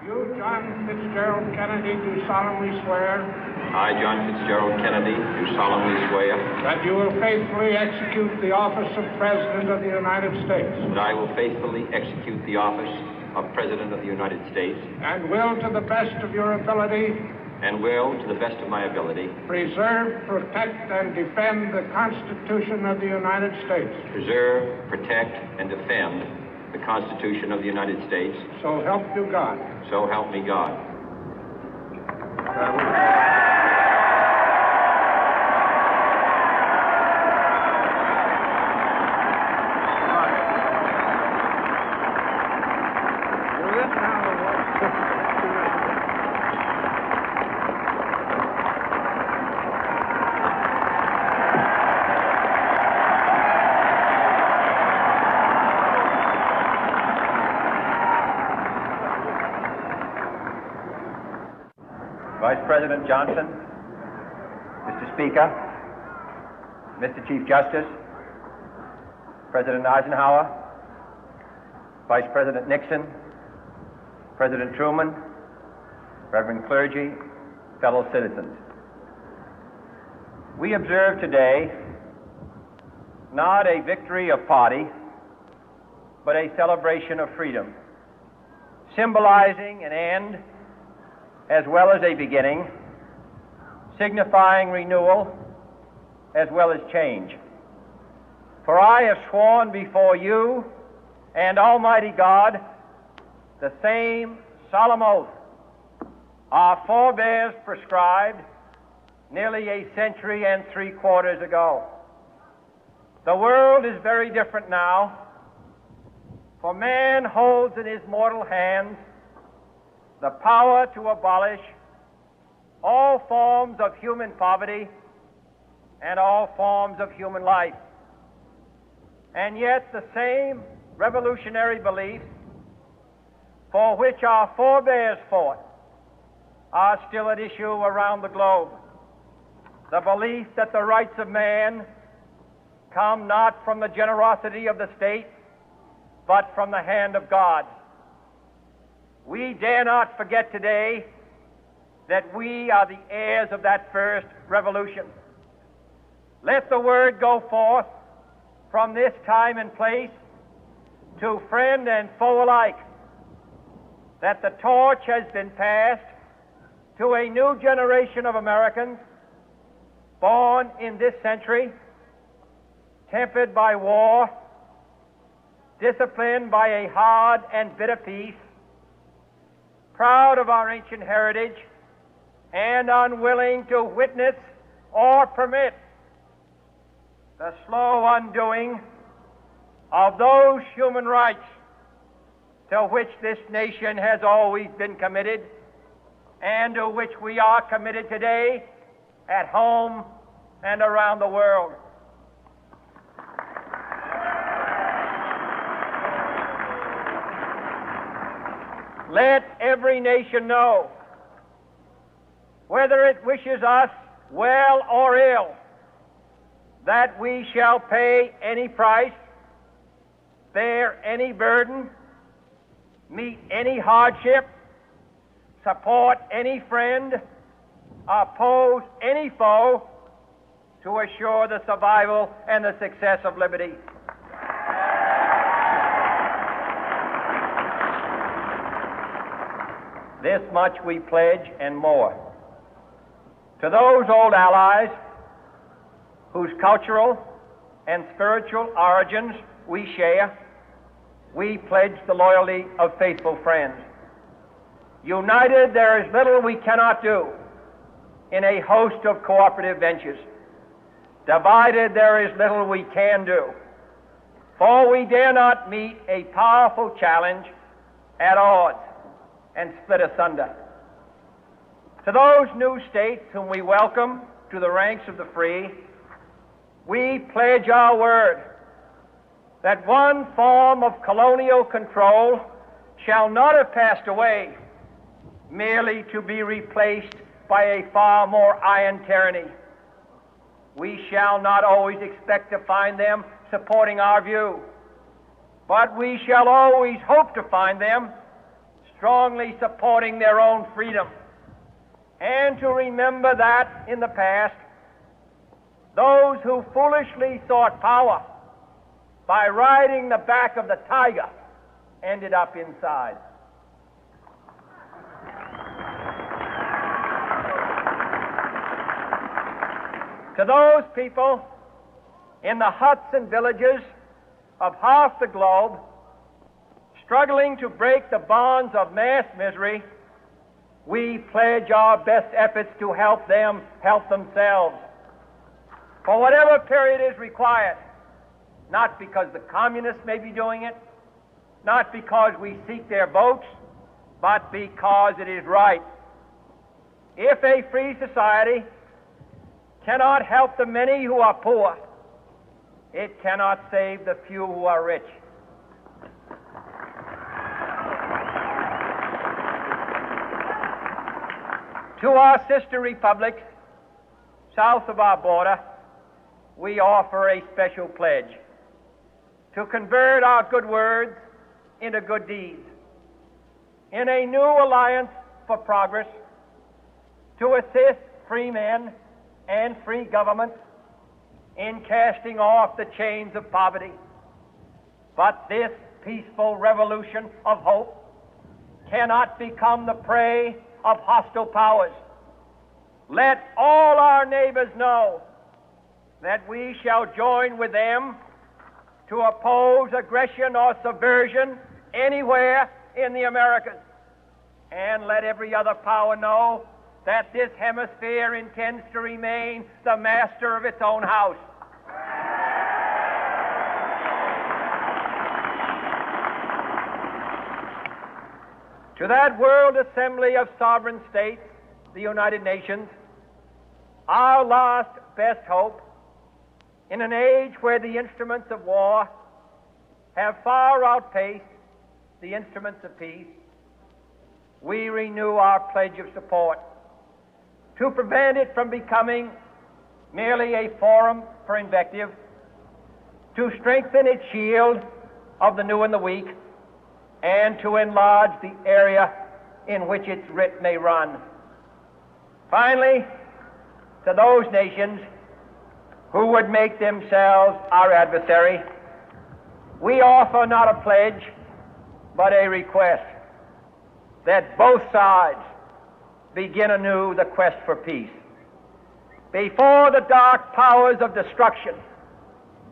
You, John Fitzgerald Kennedy, do solemnly swear I, John Fitzgerald Kennedy, do solemnly swear that you will faithfully execute the office of President of the United States that I will faithfully execute the office of President of the United States and will, to the best of your ability, and will, to the best of my ability, preserve, protect, and defend the Constitution of the United States. preserve, protect, and defend the Constitution of the United States. So help you God. So help me God. Vice President Johnson, Mr. Speaker, Mr. Chief Justice, President Eisenhower, Vice President Nixon, President Truman, Reverend clergy, fellow citizens. We observe today not a victory of party, but a celebration of freedom, symbolizing an end as well as a beginning, signifying renewal as well as change. For I have sworn before you and Almighty God the same solemn oath our forebears prescribed nearly a century and 3/4 ago. The world is very different now, for man holds in his mortal hands the power to abolish all forms of human poverty and all forms of human life. And yet the same revolutionary beliefs for which our forebears fought are still at issue around the globe. The belief that the rights of man come not from the generosity of the state, but from the hand of God. We dare not forget today that we are the heirs of that first revolution. Let the word go forth from this time and place to friend and foe alike that the torch has been passed to a new generation of Americans born in this century, tempered by war, disciplined by a hard and bitter peace, proud of our ancient heritage, and unwilling to witness or permit the slow undoing of those human rights to which this nation has always been committed and to which we are committed today at home and around the world. Let every nation know, whether it wishes us well or ill, that we shall pay any price, bear any burden, meet any hardship, support any friend, oppose any foe to assure the survival and the success of liberty. This much we pledge and more. To those old allies whose cultural and spiritual origins we share, we pledge the loyalty of faithful friends. United, there is little we cannot do in a host of cooperative ventures. Divided, there is little we can do, for we dare not meet a powerful challenge at odds and split asunder. To those new states whom we welcome to the ranks of the free, we pledge our word that one form of colonial control shall not have passed away merely to be replaced by a far more iron tyranny. We shall not always expect to find them supporting our view, but we shall always hope to find them strongly supporting their own freedom, and to remember that in the past, those who foolishly sought power by riding the back of the tiger ended up inside. To those people in the huts and villages of half the globe struggling to break the bonds of mass misery, we pledge our best efforts to help them help themselves for whatever period is required, not because the communists may be doing it, not because we seek their votes, but because it is right. If a free society cannot help the many who are poor, it cannot save the few who are rich. To our sister republics south of our border, we offer a special pledge to convert our good words into good deeds, in a new alliance for progress, to assist free men and free governments in casting off the chains of poverty. But this peaceful revolution of hope cannot become the prey of hostile powers. Let all our neighbors know that we shall join with them to oppose aggression or subversion anywhere in the Americas. And let every other power know that this hemisphere intends to remain the master of its own house. To that World Assembly of Sovereign States, the United Nations, our last best hope, in an age where the instruments of war have far outpaced the instruments of peace, we renew our pledge of support to prevent it from becoming merely a forum for invective, to strengthen its shield of the new and the weak, and to enlarge the area in which its writ may run. Finally, to those nations who would make themselves our adversary, we offer not a pledge, but a request that both sides begin anew the quest for peace. Before the dark powers of destruction,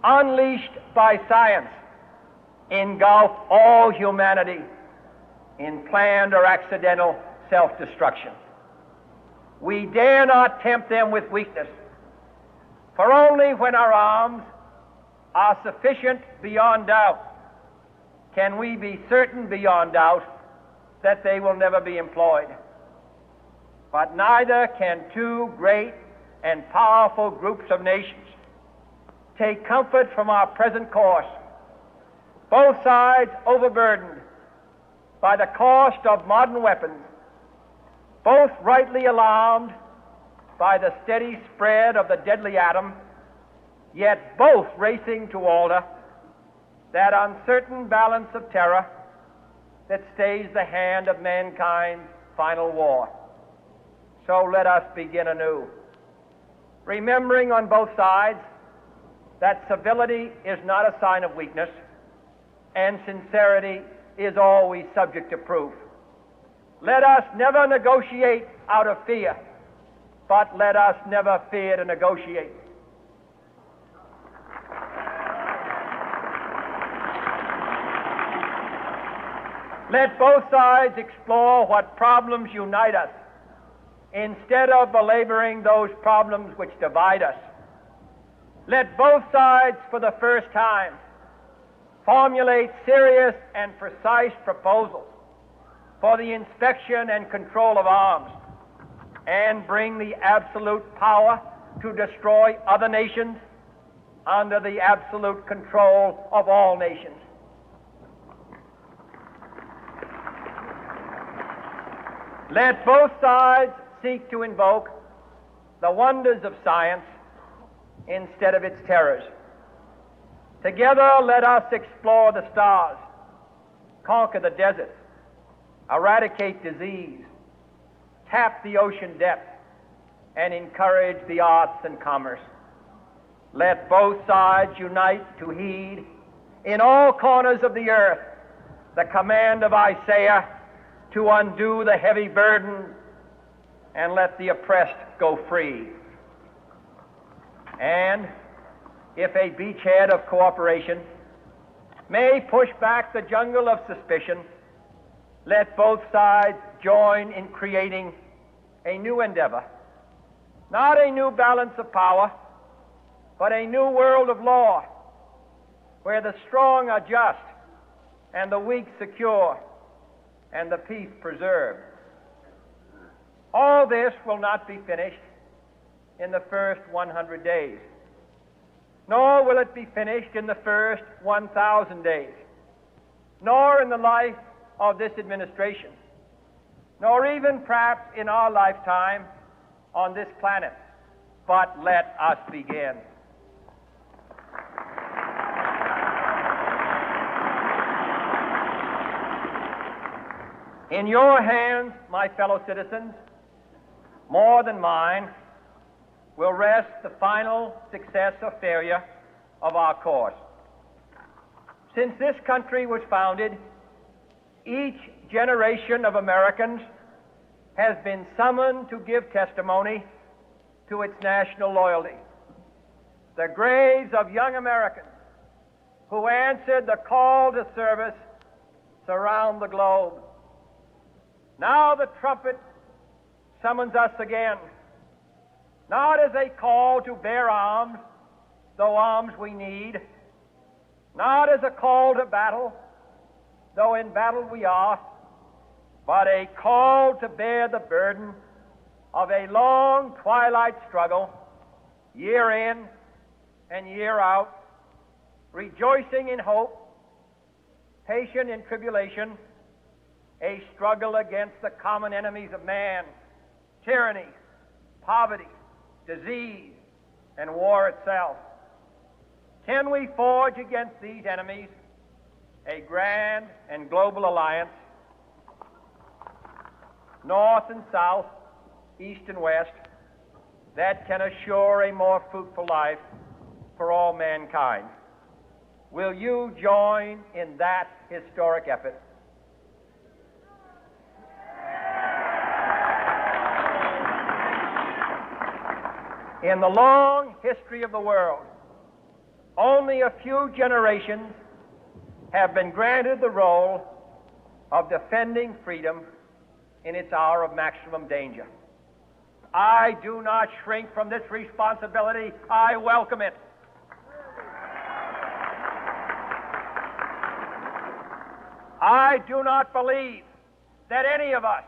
unleashed by science, engulf all humanity in planned or accidental self-destruction, we dare not tempt them with weakness, for only when our arms are sufficient beyond doubt can we be certain beyond doubt that they will never be employed. But neither can two great and powerful groups of nations take comfort from our present course, both sides overburdened by the cost of modern weapons, both rightly alarmed by the steady spread of the deadly atom, yet both racing to alter that uncertain balance of terror that stays the hand of mankind's final war. So let us begin anew, remembering on both sides that civility is not a sign of weakness, and sincerity is always subject to proof. Let us never negotiate out of fear, but let us never fear to negotiate. Let both sides explore what problems unite us, instead of belaboring those problems which divide us. Let both sides, for the first time, formulate serious and precise proposals for the inspection and control of arms, and bring the absolute power to destroy other nations under the absolute control of all nations. Let both sides seek to invoke the wonders of science instead of its terrors. Together, let us explore the stars, conquer the deserts, eradicate disease, tap the ocean depth, and encourage the arts and commerce. Let both sides unite to heed in all corners of the earth the command of Isaiah to undo the heavy burden and let the oppressed go free. And if a beachhead of cooperation may push back the jungle of suspicion, let both sides join in creating a new endeavor, not a new balance of power, but a new world of law, where the strong are just and the weak secure and the peace preserved. All this will not be finished in the first 100 days, nor will it be finished in the first 1,000 days, nor in the life of this administration, nor even perhaps in our lifetime on this planet. But let us begin. In your hands, my fellow citizens, more than mine, will rest the final success or failure of our course. Since this country was founded, each generation of Americans has been summoned to give testimony to its national loyalty. The graves of young Americans who answered the call to service surround the globe. Now the trumpet summons us again, not as a call to bear arms, though arms we need, not as a call to battle, though in battle we are, but a call to bear the burden of a long twilight struggle, year in and year out, rejoicing in hope, patient in tribulation, a struggle against the common enemies of man, tyranny, poverty, disease, and war itself. Can we forge against these enemies a grand and global alliance, north and south, east and west, that can assure a more fruitful life for all mankind? Will you join in that historic effort? In the long history of the world, only a few generations have been granted the role of defending freedom in its hour of maximum danger. I do not shrink from this responsibility. I welcome it. I do not believe that any of us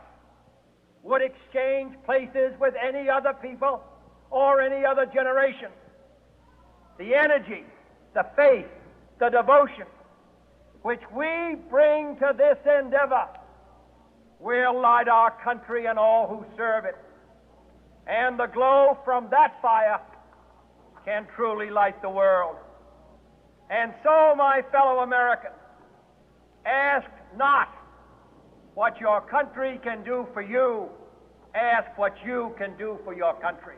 would exchange places with any other people or any other generation. The energy, the faith, the devotion which we bring to this endeavor will light our country and all who serve it. And the glow from that fire can truly light the world. And so, my fellow Americans, ask not what your country can do for you, ask what you can do for your country.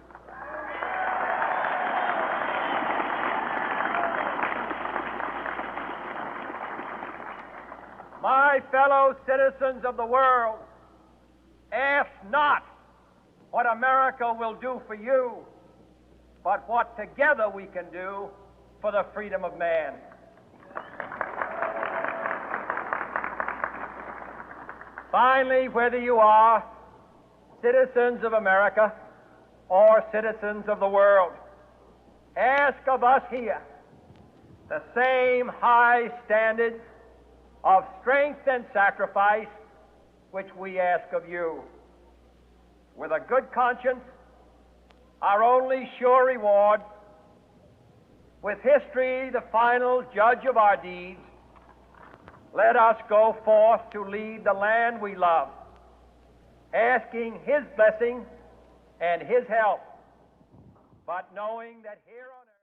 My fellow citizens of the world, ask not what America will do for you, but what together we can do for the freedom of man. Finally, whether you are citizens of America or citizens of the world, ask of us here the same high standards of strength and sacrifice which we ask of you. With a good conscience, our only sure reward, with history the final judge of our deeds, let us go forth to lead the land we love, asking His blessing and His help, but knowing that here on